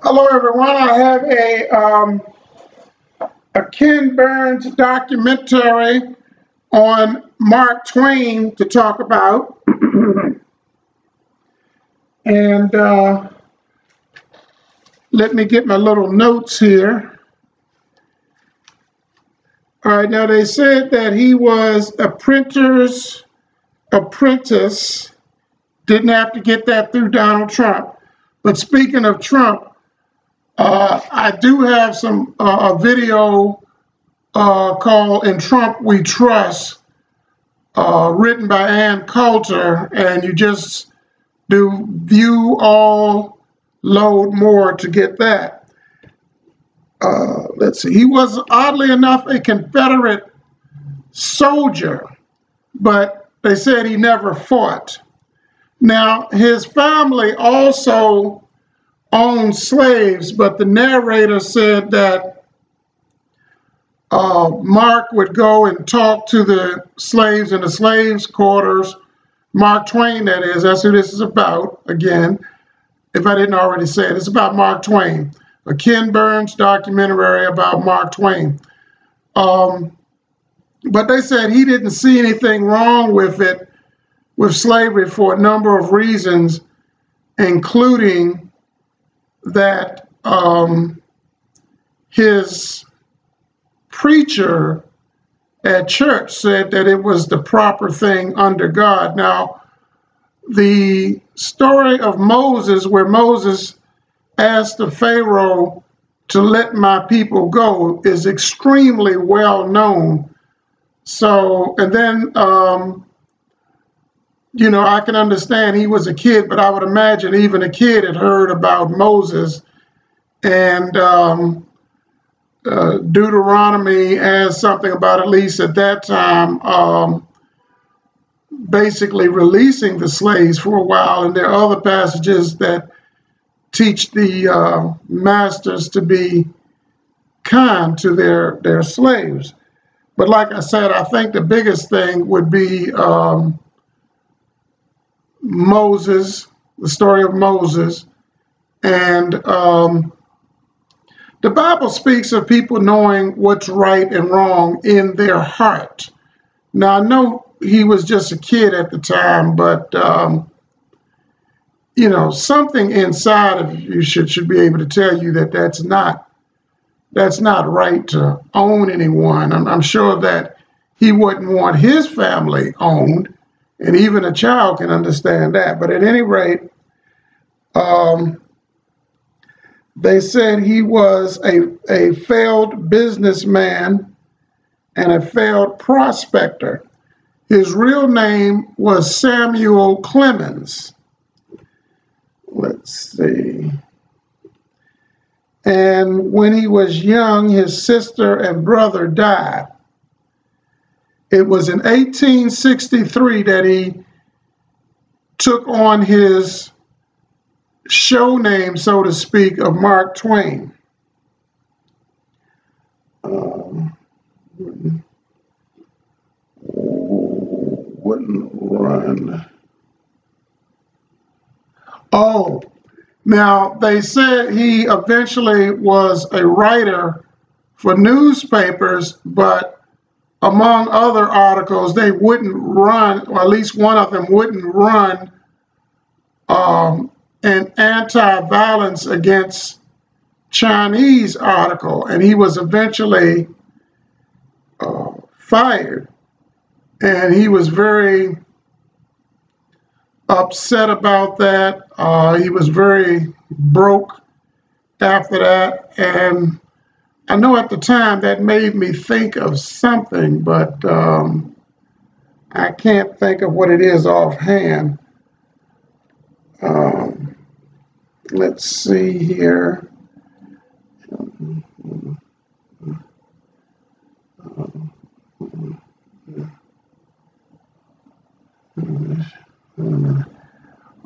Hello, everyone. I have a Ken Burns documentary on Mark Twain to talk about. And let me get my little notes here. All right, now they said that he was a printer's apprentice. Didn't have to get that through Donald Trump. But speaking of Trump, I do have a video called "In Trump We Trust," written by Ann Coulter, and you just do view all, load more to get that. Let's see. He was, oddly enough, a Confederate soldier, but they said he never fought. Now, his family also owned slaves, but the narrator said that Mark would go and talk to the slaves in the slaves' quarters. Mark Twain, that is. That's who this is about, again, if I didn't already say it. It's about Mark Twain, a Ken Burns documentary about Mark Twain. But they said he didn't see anything wrong with it, with slavery, for a number of reasons, including that his preacher at church said that it was the proper thing under God. Now, the story of Moses, where Moses asked the Pharaoh to let my people go, is extremely well known. So, and then, you know, I can understand he was a kid, but I would imagine even a kid had heard about Moses. And Deuteronomy has something about, at least at that time, basically releasing the slaves for a while. And there are other passages that teach the masters to be kind to their slaves. But like I said, I think the biggest thing would be Moses, the story of Moses. And the Bible speaks of people knowing what's right and wrong in their heart. Now, I know he was just a kid at the time, but, you know, something inside of you should be able to tell you that that's not right to own anyone. I'm sure that he wouldn't want his family owned, and even a child can understand that. But at any rate, they said he was a failed businessman and a failed prospector. His real name was Samuel Clemens. Let's see. And when he was young, his sister and brother died. It was in 1863 that he took on his show name, so to speak, of Mark Twain. Wouldn't run. Oh, now they said he eventually was a writer for newspapers, but among other articles, they wouldn't run, or at least one of them wouldn't run an anti-violence against Chinese article, and he was eventually fired. And he was very upset about that. He was very broke after that. And I know at the time that made me think of something, but I can't think of what it is offhand. Let's see here.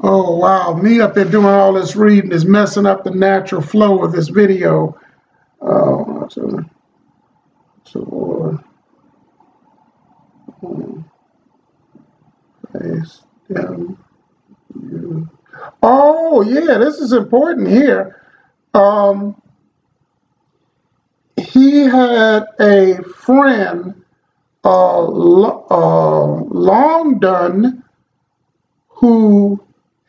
Oh, wow. Me up there doing all this reading is messing up the natural flow of this video. Oh, yeah, this is important here. Um, he had a friend, Longdon, who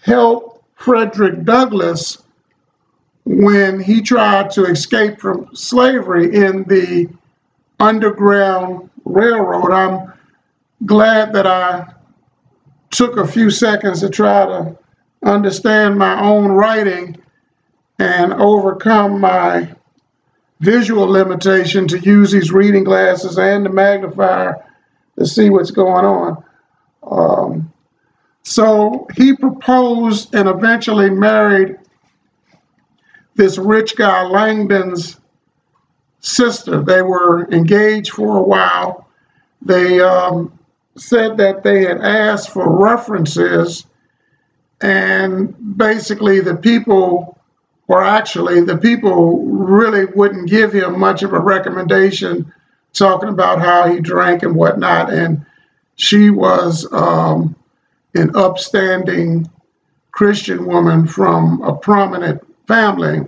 helped Frederick Douglass when he tried to escape from slavery in the Underground Railroad. I'm glad that I took a few seconds to try to understand my own writing and overcome my visual limitation to use these reading glasses and the magnifier to see what's going on. So he proposed and eventually married this rich guy, Langdon's sister. They were engaged for a while. They said that they had asked for references, and basically the people really wouldn't give him much of a recommendation, talking about how he drank and whatnot. And she was an upstanding Christian woman from a prominent family.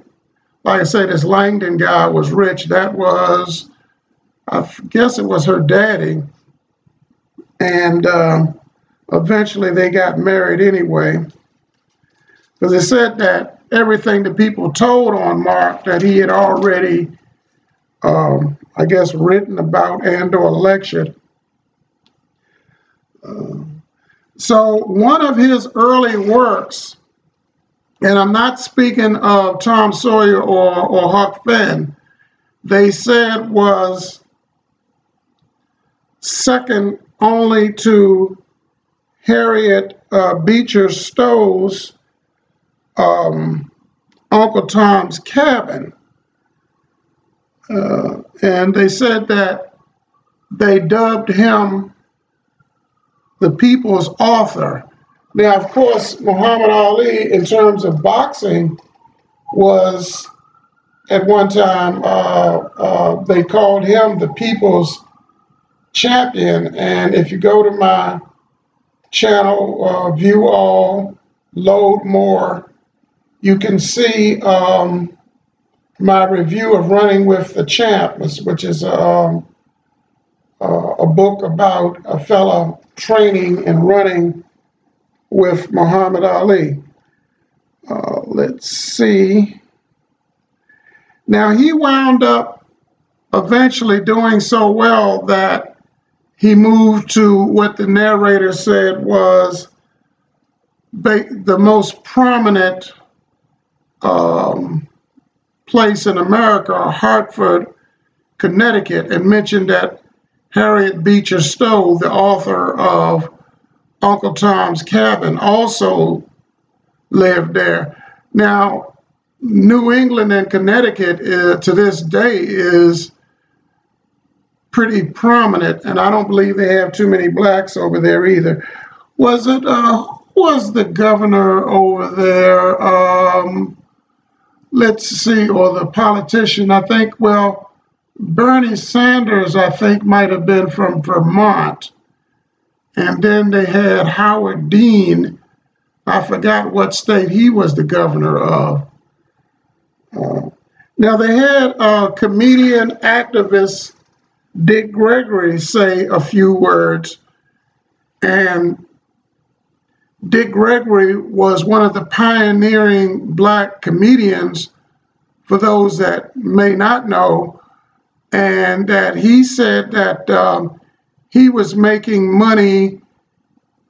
Like I said, this Langdon guy was rich. That was, I guess it was her daddy. And eventually they got married anyway. Because it said that everything that people told on Mark that he had already, I guess, written about and or lectured. So one of his early works, and I'm not speaking of Tom Sawyer or Huck Finn, they said was second only to Harriet Beecher Stowe's Uncle Tom's Cabin. And they said that they dubbed him the people's author. Now, of course, Muhammad Ali, in terms of boxing, was at one time, they called him the people's champion. And if you go to my channel, view all, load more, you can see my review of Running with the Champ, which is a book about a fella training and running with Muhammad Ali. Let's see. Now, he wound up eventually doing so well that he moved to what the narrator said was the most prominent place in America, Hartford, Connecticut, and mentioned that Harriet Beecher Stowe, the author of Uncle Tom's Cabin, also lived there. Now, New England and Connecticut to this day is pretty prominent, and I don't believe they have too many blacks over there either. Was it, who was the governor over there? Let's see, or the politician, I think, well, Bernie Sanders, I think, might have been from Vermont. And then they had Howard Dean. I forgot what state he was the governor of. Now, they had comedian activist Dick Gregory say a few words. And Dick Gregory was one of the pioneering black comedians, for those that may not know, and that he said that he was making money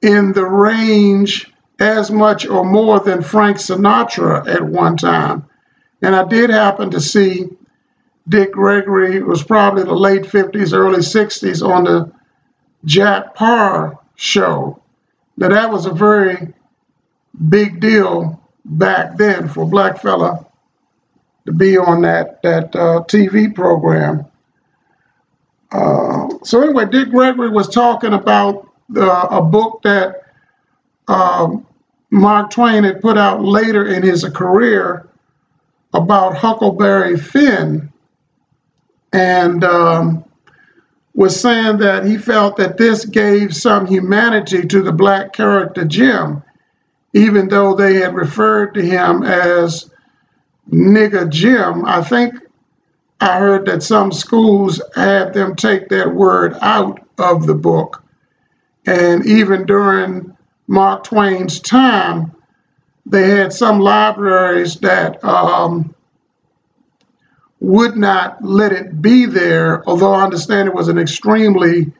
in the range as much or more than Frank Sinatra at one time. And I did happen to see Dick Gregory, it was probably the late 50s, early 60s, on the Jack Paar show. Now, that was a very big deal back then for a black fella to be on that TV program. So anyway, Dick Gregory was talking about a book that Mark Twain had put out later in his career about Huckleberry Finn, and was saying that he felt that this gave some humanity to the black character Jim, even though they had referred to him as nigger Jim. I think I heard that some schools had them take that word out of the book. And even during Mark Twain's time, they had some libraries that would not let it be there, although I understand it was an extremely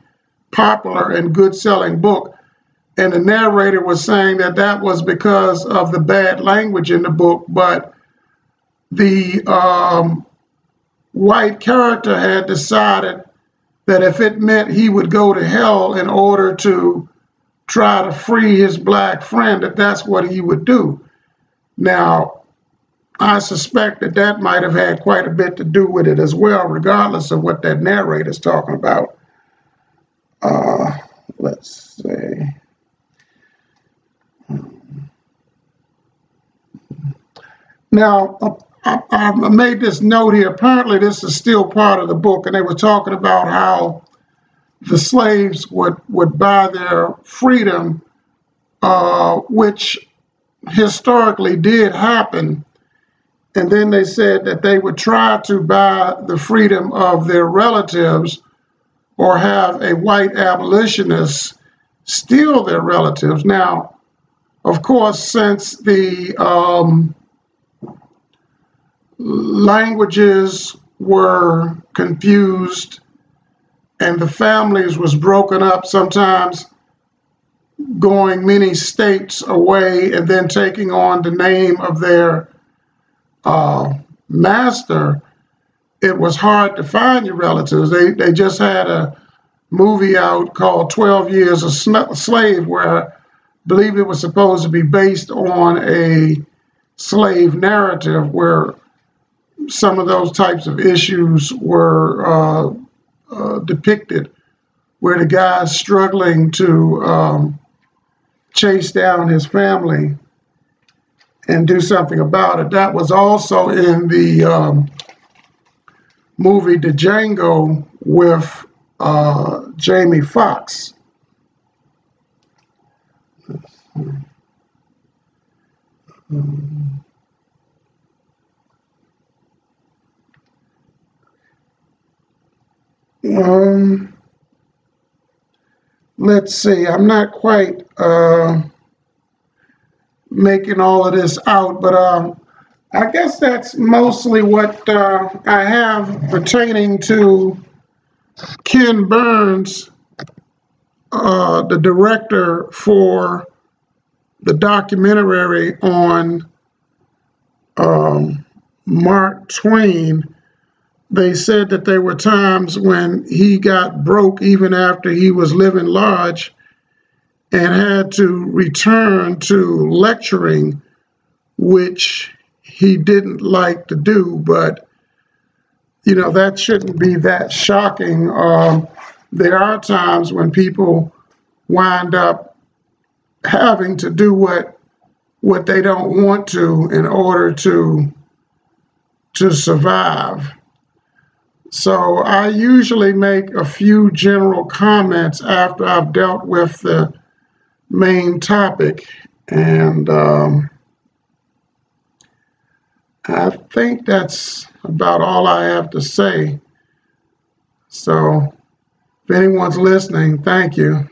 popular and good-selling book. And the narrator was saying that that was because of the bad language in the book, but the white character had decided that if it meant he would go to hell in order to try to free his black friend, that that's what he would do. Now, I suspect that that might have had quite a bit to do with it as well, regardless of what that narrator's talking about. Let's see. Now, I made this note here. Apparently, this is still part of the book, and they were talking about how the slaves would buy their freedom, which historically did happen. And then they said that they would try to buy the freedom of their relatives or have a white abolitionist steal their relatives. Now, of course, since the languages were confused and the families was broken up, sometimes going many states away and then taking on the name of their master, it was hard to find your relatives. They just had a movie out called 12 Years a Slave, where I believe it was supposed to be based on a slave narrative where some of those types of issues were depicted, where the guy's struggling to chase down his family and do something about it. That was also in the movie The Django with Jamie Foxx. Let's see, I'm not quite making all of this out, but I guess that's mostly what I have pertaining to Ken Burns, the director for the documentary on Mark Twain. They said that there were times when he got broke even after he was living large and had to return to lecturing, which he didn't like to do, but you know, that shouldn't be that shocking. There are times when people wind up having to do what they don't want to in order to survive. So I usually make a few general comments after I've dealt with the main topic, and I think that's about all I have to say. So if anyone's listening, thank you.